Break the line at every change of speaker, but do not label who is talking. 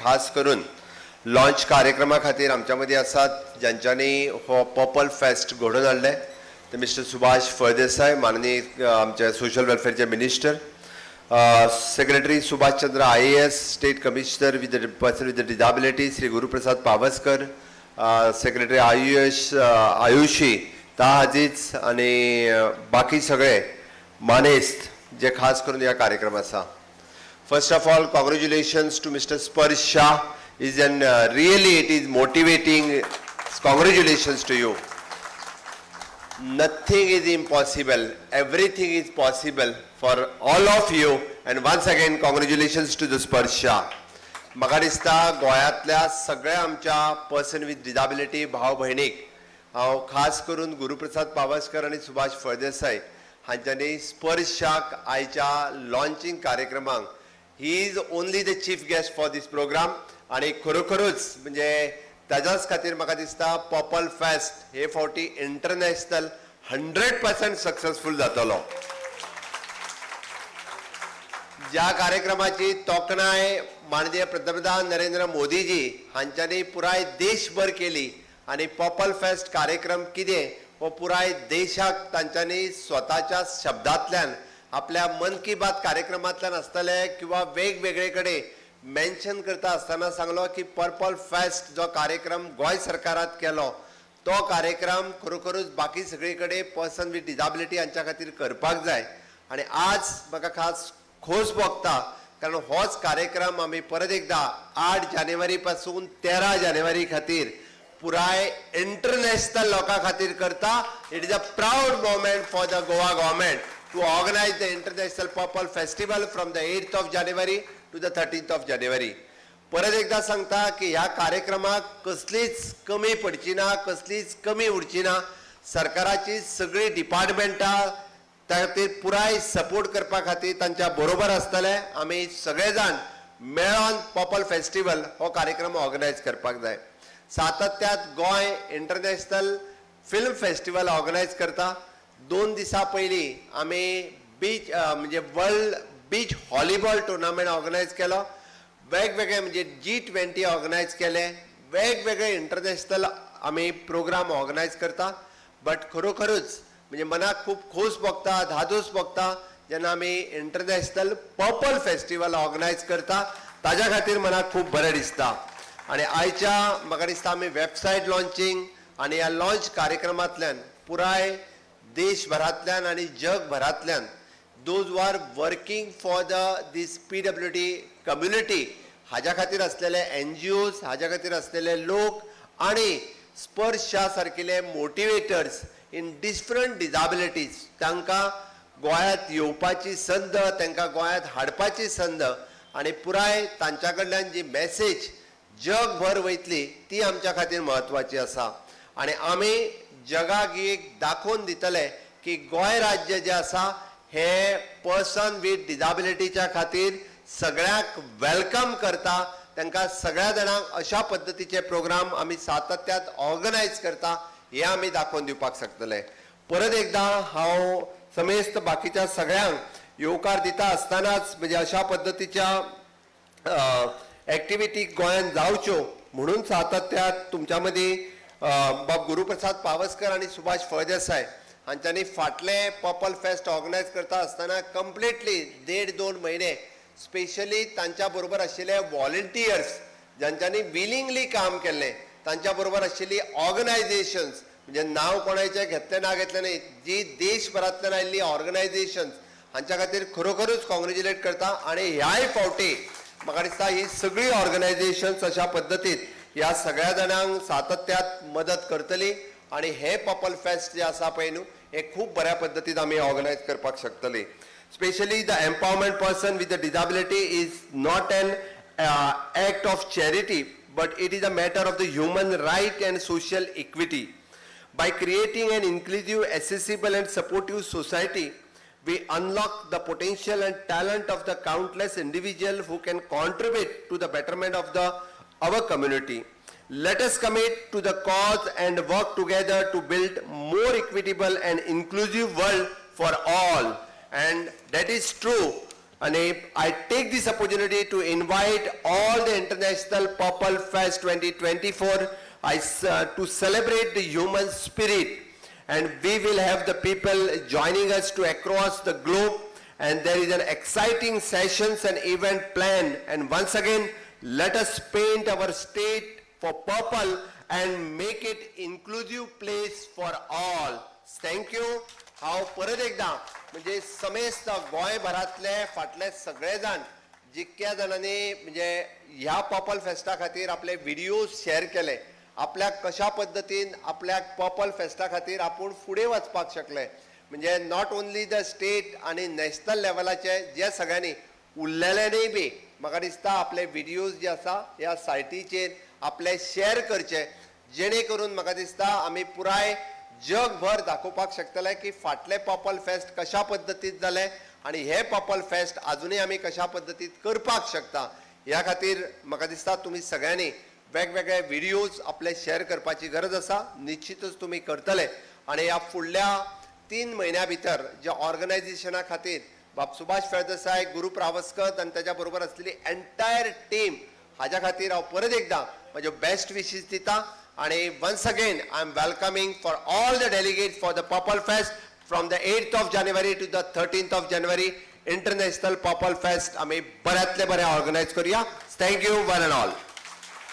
खास करून लॉन्च कार्यक्रमा खातीर आमच्या मदीं आसात ज्यांच्यांनी हो पर्पल फेस्ट घडोवन हाडले ते मिस्टर सुभाष फळदेसाय माननीय आमचे सोशल वेलफेअरचे minister, secretary Subhash Chandra IAS, state commissioner with the person with the disability Shri Guruprasad Pawaskar, secretary Ayushi ताहाजीज आणि बाकी सगळे मानेस्त जे खास करून ह्या कार्यक्रम आसा. First of all, congratulations to Mr. Sparsh Shah. Really it is motivating. Congratulations to you. Nothing is impossible. Everything is possible for all of you. And once again, congratulations to the Sparsh Shah. म्हाका दिसता गोंयांतल्या सगळ्या आमच्या person with disability भाव भयणीक हांव खास करून गुरुप्रसाद पावसकर आणि सुभाष फळदेसाय हांच्यांनी स्पर्श शाक आयच्या लॉन्चिंग कार्यक्रमाक he is only the chief guest for this programme आणि खरोखरूच म्हणजे ताच्याच खातीर म्हाका दिसता पर्पल फेस्ट हे फावटी इंटरनॅशनल 100% सक्सेसफूल जातलो. ज्या कार्यक्रमाची तोखणाय माननीय पंतप्रधान नरेंद्र मोदीजी हांच्यांनी पुराय देशभर केली आणि पर्पल फेस्ट कार्यक्रम कितें हो पुराय देशाक तांच्यांनी स्वताच्या शब्दांतल्यान आपल्या मन की बात कार्यक्रमांतल्यान आसतले किंवा वेगवेगळे कडेन मेन्शन करता आसतना सांगलो की पर्पल फेस्ट जो कार्यक्रम गोंय सरकारात केलो तो कार्यक्रम खरोखरूच बाकी सगळे कडेन पर्सन विथ डिसेबिलिटी हांच्या खातीर करपाक जाय. आणि आज म्हाका खास खोस भोगता कारण होच कार्यक्रम आमी परत एकदा 8 जानेवारी पासून 13 जानेवारी खातीर पुराय इंटरनॅशनल लोकां खातीर करता. It is a proud moment for the Goa government to organize the International Purple Festival from the 8th of January to the 13th of January. परत एकदा सांगता की ह्या कार्यक्रमाक कसलीच कमी पडची ना, कसलीच कमी उरची ना. सरकाराची सगळी डिपार्टमेंटां त्या खातीर पुराय सपोर्ट करपा खातीर तांच्या बरोबर आसतले. आमी सगळे जाण मेळोन पर्पल फेस्टिवल हो कार्यक्रम ऑर्गनायज करपाक जाय. सातत्यात Goa international film festival organise करता. 2 दिसा पयलीं आमी बीच म्हणजे world beach volleyball tournament organise केलो. वेगवेगळे म्हणजे G20 ऑर्गनायज केले. वेगवेगळे इंटरनॅशनल आमी प्रोग्राम ऑर्गनायज करता. बट खरोखरूच म्हणजे मनाक खूब खोस भोगता, धादोस भोगता जेन्ना आमी इंटरनॅशनल पर्पल फेस्टिवल ऑर्गनायज करता. ताज्या खातीर मनाक खूब बरें दिसता. आणि आयच्या म्हाका दिसता आमी वेबसायट लॉन्चिंग आणि ह्या लॉन्च कार्यक्रमांतल्यान पुराय देशभरांतल्यान आणि जगभरांतल्यान those who are working for these PWD community हाज्या खातीर आसलेले NGOs, हाज्या खातीर आसलेले लोक आणि स्पर्श शा सारकिले मोटिवेटर्स इन डिफरंट डिसेबिलिटीज तांकां गोंयांत येवपाची संद, तांकां गोंयांत हाडपाची संद आणि पुराय तांच्या कडल्यान जी मेसेज जगभर वयतली ती आमच्या खातीर म्हत्वाची आसा. आणि आमी जगाक एक दाखोवन दितले की गोंय राज्य जे आसा हे पर्सन विथ डिसेबिलिटीच्या खातीर सगळ्याक वेलकम करता. तांकां सगळ्या जाणांक अशा पद्दतीचे प्रोग्राम आमी सातत्यात ऑर्गनायज करता हे आमी दाखोवन दिवपाक शकतले. परत एकदा हांव समेस्त बाकीच्या सगळ्यांक येवकार दिता आसतनाच म्हणजे अशा पद्दतीच्या एक्टिविटी गोंयांत जावच्यो म्हणून सातत्यात तुमच्या मदीं बाब गुरुप्रसाद पावसकर आणि सुभाष फळदेसाय हांच्यांनी फाटले पर्पल फेस्ट ऑर्गनायज करता आसतना कंप्लिटली 1.5-2 म्हयने स्पेशली तांच्या बरोबर आशिल्ले व्हॉलंटियर्स ज्यांच्यांनी विलिंगली काम केल्लें, तांच्या बरोबर आशिल्ली ऑर्गनायझेशन्स म्हणजे नांव कोणाचें घेतलें ना घेतलें न्ही, जी देशभरांतल्यान आयिल्ली ऑर्गनायझेशन्स हांच्या खातीर खरोखरूच कॉंग्रेच्युलेट करता. आणि ह्याय फावटी म्हाका दिसता ही सगळी ऑर्गनायझेशन्स अशा पद्दतीन ह्या सगळ्या जाणांक सातत्यात मदत करतली. आणि हे पर्पल फेस्ट जे आसा पळय न्हू हे खूब बऱ्या पद्दतीन आमी ऑर्गनायज करपाक शकतली. Specially the empowerment person with the disability is not an act of charity but it is a matter of the human right and social equity. By creating an inclusive, accessible and supportive society, we unlock the potential and talent of the countless individuals who can contribute to the betterment of our community. Let us commit to the cause and work together to build more equitable and inclusive world for all. And that is true And I take this opportunity to invite all the International Purple Fest 2024 to celebrate the human spirit. And we will have the people joining us to across the globe. And there is an exciting sessions and event planned. And once again, let us paint our state for purple and make it inclusive place for all. Thank you. हांव परत एकदा म्हणजे समेस्त गोंयभरातले फाटले सगळे जाण जितक्या जाणांनी म्हणजे ह्या पर्पल फेस्टा खातीर आपले व्हिडिओज शेअर केले, आपल्याक कशा पद्दतीन आपल्याक पर्पल फेस्टा खातीर आपूण फुडें वचपाक शकले, म्हणजे नॉट ओन्ली द स्टेट आनी नॅशनल लेवलाचे जे सगळ्यांनी उरलेल्यांनी बी म्हाका दिसता आपले व्हिडिओज जे आसा ह्या सायटीचेर आपले शेअर करचे, जेणे करून म्हाका दिसता आमी पुराय जगभर दाखोवपाक शकतले की फाटले पर्पल फेस्ट कशा पद्दतीन जाले आणि हे पर्पल फेस्ट अजूनही आमी कशा पद्दतीन करपाक शकता. ह्या खातीर म्हाका दिसता तुम्ही सगळ्यांनी वेगवेगळे व्हिडिओज आपले शेअर करपाची गरज आसा, निश्चितच तुम्ही करतले. आणि ह्या फुडल्या 3 महिन्या भितर जे ऑर्गनायझेशना खातीर बाब सुभाष फळदेसाय, गुरु प्रावस्कर आणि त्याच्या बरोबर असलेली एंटायर टीम हाज्या खातीर हांव परत एकदा म्हजे बेस्ट विशीज दिता. And once again, I am welcoming for all the delegates for the Purple Fest from the 8th of January to the 13th of January, International Purple Fest. आम्ही बऱ्यातले बरे organize करूया. Thank you one and all.